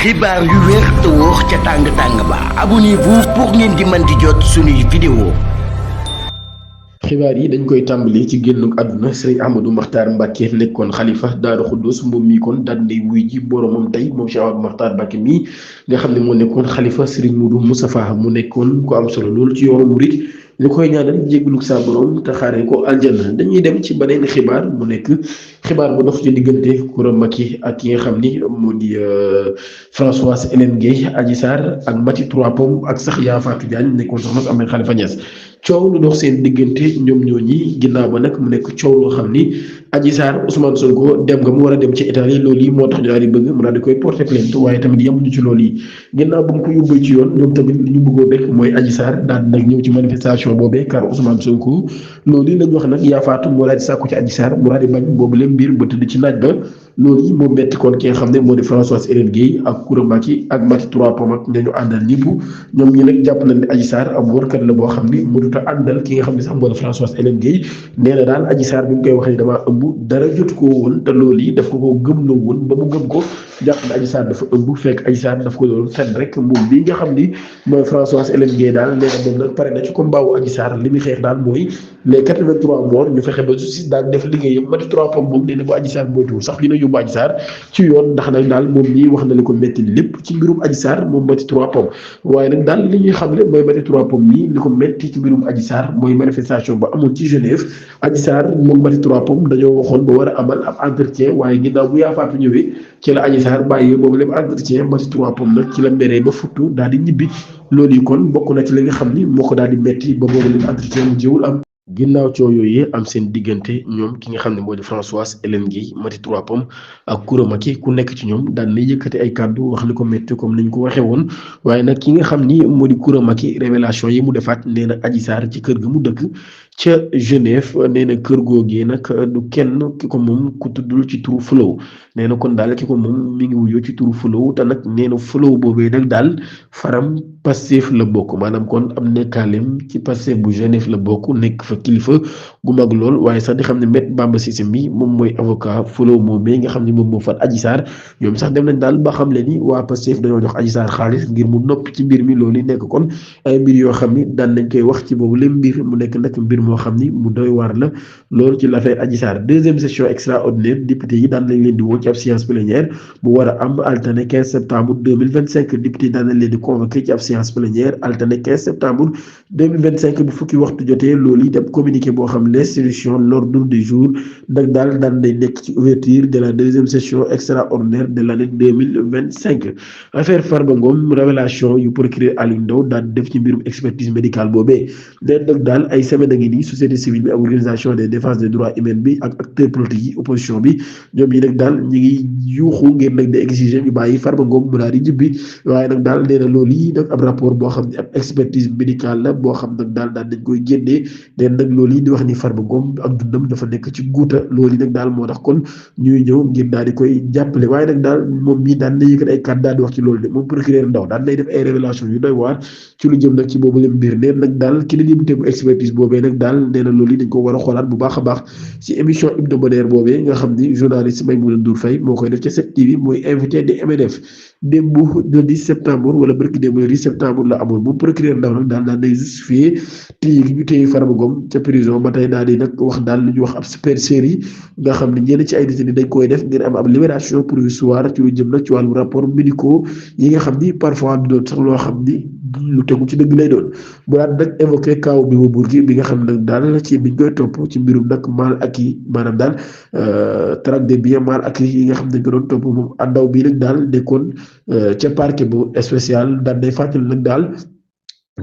xibaar yu wér te wóor ca tàng-tàng ba abonnez-vous pour ngeen di mën di jot suñuy vidéo. xibaar yi dañ koy tàmbali ci génnuk àdduna sëriñ Ahmadou Makhtar Mbacke nekkoon xalifa Daaru Xuddus moom mii kon daal di wuy ji boromam tey moom Cheikh Ahmadou Makhtar Mbacke mii nga xam ne moo nekkoon xalifa sëriñ Modou Moustapha mu nekkoon ku am solo loolu ci yoonu murit ñu koy ñaanal jéggaluk sa borom te xaaree ko aljanna. dañuy dem ci beneen xibaar mu nekk xibaar bu dox ci diggante Coura Macky ak ki nga xam ni moo di Françoise Hélène Guèye Adji Sarr ak Mati Trois Pommes ak sax Yaa Fatou Diagne nekkoon soxna si Ahmed Khalifa Niass. coow lu dox seen diggante ñoom ñooñi ginnaaw ba nag mu nekk coow loo xam ni Adji Sarr Ousmane Sonko dem nga mu war a dem ci Italie loolu yi moo tax ñu daal di bëgg mu daal di koy porter plainte waaye tamit yemuñu ci loolu yi ginnaaw ba mu ko yóbbee ci yoon ñoom tamit li ñu bëggoon rek mooy Adji Sarr daal di nag ñëw ci manifestation boobee car Ousmane Sonko loolu yi lañ wax nag Yaa Fatou moo daal di sàkku ci Adji Sarr mu daal di bañ boobu leen mbir ba tëdd ci naaj ba loolu yi moo metti kon ki nga xam ne moo di Françoise Hélène Guèye ak Coura Macky ak Mati Trois Pommes ak ñañu àndal ñëpp ñoom ñi nag jàpp nañ ne Adji Sarr ab wërkat la boo xam ni mënut a àndal ki nga xam ne sax moo di Françoise Hélène Guèye nee na daal Adji Sarr bi ñu koy waxee damaa ëmb dara jotu ko woon te loolu yi daf ko gëmloo woon ba mu gëm ko jàpp ne Adji Sarr dafa ëmb fekk Adji Sarr daf ko doon fen rek moom bi nga xam ni mooy Françoise Hélène Guèye daal nee na moom nag pare na ci combat wu Adji Sarr li muy xeex daal mooy les 83 morts ñu fexe ba justice daal def liggéeyam Mati Trois Pommes moom nee na bu Adji Sarr moytuwul sax dina yóbbu Adji Sarr ci yoon ndax nag daal moom ñii wax na li ko metti lépp ci mbirum Adji Sarr moom Mati Trois Pommes waaye nag daal li ñuy xam ne mooy Mati Trois Pommes nii li ko metti ci mbirum Adji Sarr mooy manifestation ba amoon ci Genève Adji Sarr moom Mati Trois Pommes dañoo waxoon ba war a amal ab entretien waaye ginnaaw bu Yaa Fatou ñëwee ci la Adji Sarr bàyyi boobu lépp entretien Mati Trois Pommes nag ci la meree ba futtu daal di ñibbi loolu yi kon bokk na ci li nga xam ni moo ko daal di metti ba boobu lépp entretien mu jiwul am ginnaaw coow yooyu am seen diggante ñoom ki nga xam ne moo di Françoise Hélène Guèye Mati Trois Pommes ak Coura Macky ku nekk ci ñoom daan na yëkkati ay kàddu wax li ko métti comme ni ñu ko waxee woon waaye nag ki nga xam ni moo di Coura Macky révélation yi mu defaat nee na Adji Sarr ci kër ga mu dëkk ca Genève nee na kër googee nag du kenn ki ko moom ku tuddul ci turu Flow nee na kon daal ki ko moom mi ngi wuyoo ci turu Flow te nag nee na Flow boobee nag daal faram Pastef la bokk maanaam kon am nekkaaleem ci Pastef bu Genève la bokk nekk fa kilifa gu mag lool waaye sax di xam ne Maître Bamba Cissé mi moom mooy avocat Flow moomee nga xam ne moom moo fat Adji Sarr ñoom sax dem nañ daal ba xam le ni waa Pastef dañoo jox Adji Sarr xaalis ngir mu noppi ci mbir mi loolu nekk kon ay mbir yoo xam ni daan nañ koy wax ci boobu leen mbir mu nekk nag mbir moo xam ni mu doy waar la loolu ci l'affaire Adji Sarr deuxième session extraordinaire député yi daan nañ leen di woo ci ab séance plénière bu war a am alterné 15 septembre 2025 député yi daan nañ leen di convoqué ci ab séance plénière alterné 15 septembre 2025 bu fukki waxtu jotee loolu yi dem communiqué boo xam l'institution l'ordre du jour nag daal daan day nekk ci ouverture de la deuxième session extraordinaire de l'année 2025 affaire Farba Ngom révélation yu procureur Aliou Ndao daan def ci mbirum expertise médicale boobee leen nag daal ay semaine a ngi nii société civile bi ak organisation des défense des droits humains bi ak acteurs politiques yi opposition bi ñoom yi nag daal ñi ngi yuuxu ngir nag di exiger ñu bàyyi Farba Ngom mu daal di jibbi waaye nag daal nee na loolu yi nag ab rapport boo xam ne ab expertise médicale la boo xam nag daal dañ koy génnee leen nag loolu yi di wax ni Farba Ngom ak dundam dafa nekk ci guuta loolu yi nag daal moo tax kon ñuy ñëw ngir daal di koy jàppale waaye nag daal moom mii daan na yëkkat ay kàddu daal di wax ci loolu de moom procureur Ndao daan nay def ay révélation yu doy waar ci lu jëm nag ci boobu leen mbir neen nag daal ki dañuy bu expertise boobee nag daal nee na loolu yi dañ ko war a xoolaat bu baax a baax ci émission hebdomadaire boobee nga xam ni journaliste Maïmouna Ndour Faye moo koy def ca 7TV mooy invité de MNF démb le 10 septembre wala barki démb le 10 septembre la amoon moom procureur Ndao nag daal daan nay justifié téye gi ñu téye Farba Ngom ca prison ba tey daal di nag wax daal lu ñuy wax ab super série nga xam ne ñenn ci ay détenus dañ koy def ngir am ab libération provisoire ci lu jëm nag ci wàllu rapport médicaux yi nga xam ni parfois du doon sax loo xam ni lu tegu ci dëgg lay doon bu daan nag évoqué kaw bi bu Bourgi bi nga xam ne nag daal ci biñ koy topp ci mbirum nag mal acquis maanaam daal traque des biens mal acquis yi nga xam ne dañ ko doon topp moom Ndao bii nag daal nekkoon ca parquet bu spécial daan day fàttali nag daal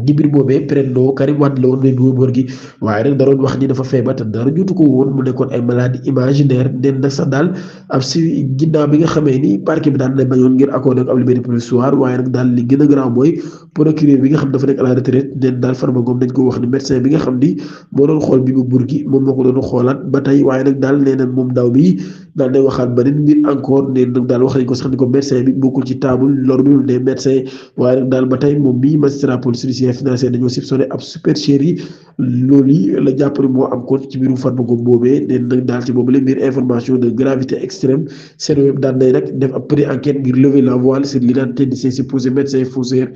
di mbir boobee prendo Karim Wade la woon may góor gi waaye nag daroon wax ni dafa feebar te dara jotu ko woon mu nekkoon ay maladie imaginaire den nag sax daal ab si ginnaaw bi nga xamee ni parquet bi daan na bañoon ngir accordé ak ab liberté provisoire waaye nag daal li gën a garaaw mooy procureur bi nga xam dafa nekk à la retraite den daal Farba Ngom dañ ko wax ni médecin bi nga xam ni moo doon xool bi bu Bourgi moom moo ko doon xoolaat ba tey waaye nag daal nee na moom Ndao bi daal day waxaat beneen mbir encore ne nag daal wax nañ ko sax ni ko médecin bi bokkul ci table l'ordre des médecins waaye nag daal ba tey moom bii magistrat police institution financière dañoo soupçonné ab supercherie loolu yi la jàpp ne moo am kon ci mbirum Farba Ngom boobee neen nag daal ci boobu la mbir information de gravité extrême Seneweb daan nay rek def ab pré-enquête ngir lever la voile sur l'identité de ces supposés médecins faussaires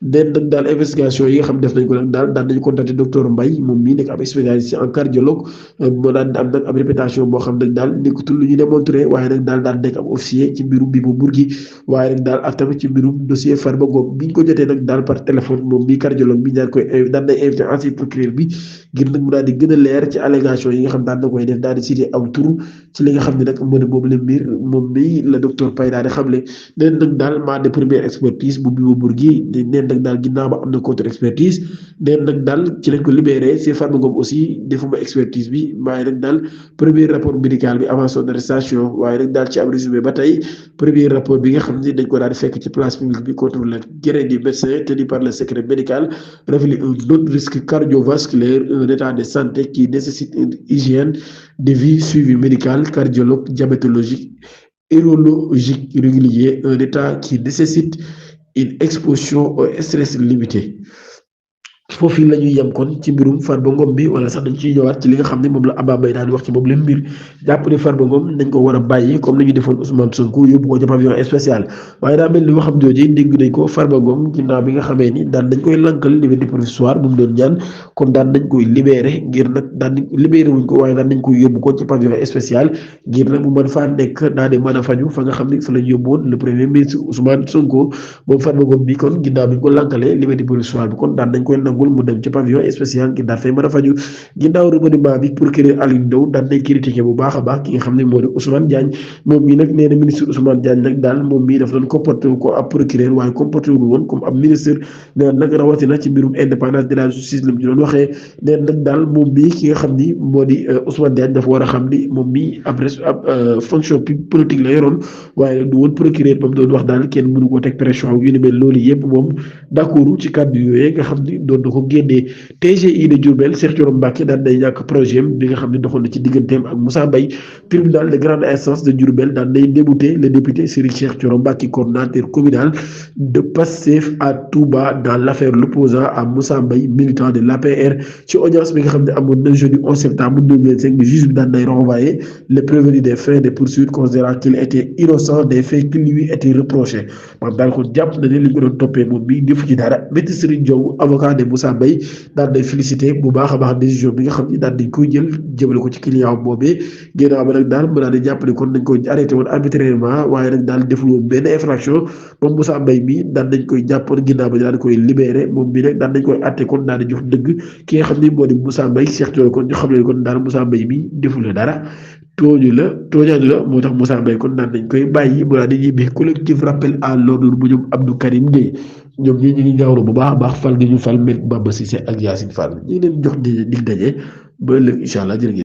neen nag daal investigation yi nga xam def nañ ko nag daal daan nañu contacté docteur Mbaye moom mii nekk ab spécialiste en cardiologue moo daan am nag ab réputation boo xam nag daal nekkutul lu ñu démontré waaye nag daal nekk ab officier ci mbirum bi bu burgi waaye nag daal ak tamit ci mbirum dossier Farba Ngom biñ ko jotee nag daal par téléphone moom mii cardiologue bi daan koy daan nay invité ancien procureur bi ngir nag mu daal di gën a leer ci allégation yi nga xam daan na koy def daal di cité aw tur ci li nga xam ne nag moo ne boobu la mbir moom mii la docteur Paye daal di xamle neen nag daal maa de première expertise bu bi bu burgi neen nag daal ginnaaw ba am na contre expertise neen nag daal ci lañ ko libéré c'est Farba Ngom aussi defuma expertise bi waaye nag daal premier rapport médical bi avant son arrestation waaye nag daal ci am résumé ba tey premier rapport bi nga xam ne dañ ko daal di fekk ci place publique bi contre le gré du médecin tenu par le secret médical révèle un autre risque cardiovasculaire un état de santé qui nécessite une hygiène de vie suivi médical cardiologue diabétologique urologique régulier un état qui nécessite une exposition au stress limité foofu la ñuy yem kon ci mbirum Farba Ngom bi wala sax dañ ciy ñëwaat ci li nga xam ne moom la Abba Mbaye daal di wax ci boobu leen mbir jàpp ne Farba Ngom nañ ko war a bàyyi comme nañu defoon Ousmane Sonko yóbbu ko ca pavillon spécial waaye daa mel ni waxam jooju dégg nañ ko Farba Ngom ginnaaw bi nga xamee ni daan nañ koy lankal liberté provisoire bu mu doon ñaan kon daan nañ koy libéré ngir nag daan nañ libéré wuñ ko waaye daan nañ koy yóbbu ko ci pavillon spécial ngir nag mu mën faa nekk daal di mën a faju fa nga xam ne fa lañ yóbbuwoon le premier ministre Ousmane Sonko moom Farba Ngom bi kon ginnaaw bi ñu ko lankalee liberté provisoire bi kon daan nañ koy nangul mu dem ci pavillon spécial ngir daal fay mën a faju ginnaaw remaniement bi procureur Aliou Ndao daan nay critiqué bu baax a baax ki nga xam ne moo di Ousmane Diagne moom mii nag nee na ministre Ousmane Diagne nag daal moom mii daf doon comporté wu ko ab procureur waaye comporté wu woon comme ab ministre nee nag rawatina ci mbirum indépendance de la justice la mu ci doon waxee nee nag daal moom mii ki nga xam ni moo di Ousmane Diagne dafa war a xam ni moom mii ab fonction politique la yoroon waaye du woon procureur ba mu doon wax daal kenn mënu koo teg pression yu ni mel loolu yëpp moom d'accord ci kàddu yooyu nga xam ni doon na ko génnee TGI de Diourbel Cheikh Thioro Mbacké daan day ñàkk projet bi nga xam ne doxoon na ci digganteem ak Moussa Mbaye tribunal de grande instance de Diourbel daan day débouté le député Serigne Cheikh Thioro Mbacké coordonnateur communal de Pastef à Touba dans l'affaire l'opposant à Moussa Mbaye militant de l'APR ci audience bi nga xam ne amoon na jeudi 11 septembre 2025 bi juge bi daan day renvoyé le prévenu des faits de poursuite considérant qu'il était innocent des faits qui lui étaient reprochés maanaam daal ko jàpp na ne li ko doon toppee moom bi defu ci dara Maître Serigne Diaw avocat de Moussa Mbaye daal day félicité bu baax a baax décision bi nga xam ni daal dañ koy jël jëmale ko ci client boobee ginnaaw ba nag daal mu daal di jàpp ne kon dañ koy arrêté woon arbitrairement waaye nag daal deful woon benn infraction moom Moussa Mbaye mi daal dañ koy jàppoon ginnaaw ba daal di koy libéré moom bi nag daal dañ koy àtte kon daal di jox dëgg ki nga xam ni moo di Moussa Mbaye Cheikh Thioro kon ñu xam ne kon daal Moussa Mbaye mi deful dara tooñaanu la moo tax Moussa Mbaye kon daal dañ koy bàyyi mu daal di ñibbi collectif rappel à l'ordre bu ñoom Abdou Karim Gueye ñoom ñii ñu ngi ñaawlu bu baax a baax fal gi ñu fal Me Bamba Cissé ak Yacine Fall ñu ngi leen jox dig daje ba ëllëg incha allah jërë ngeen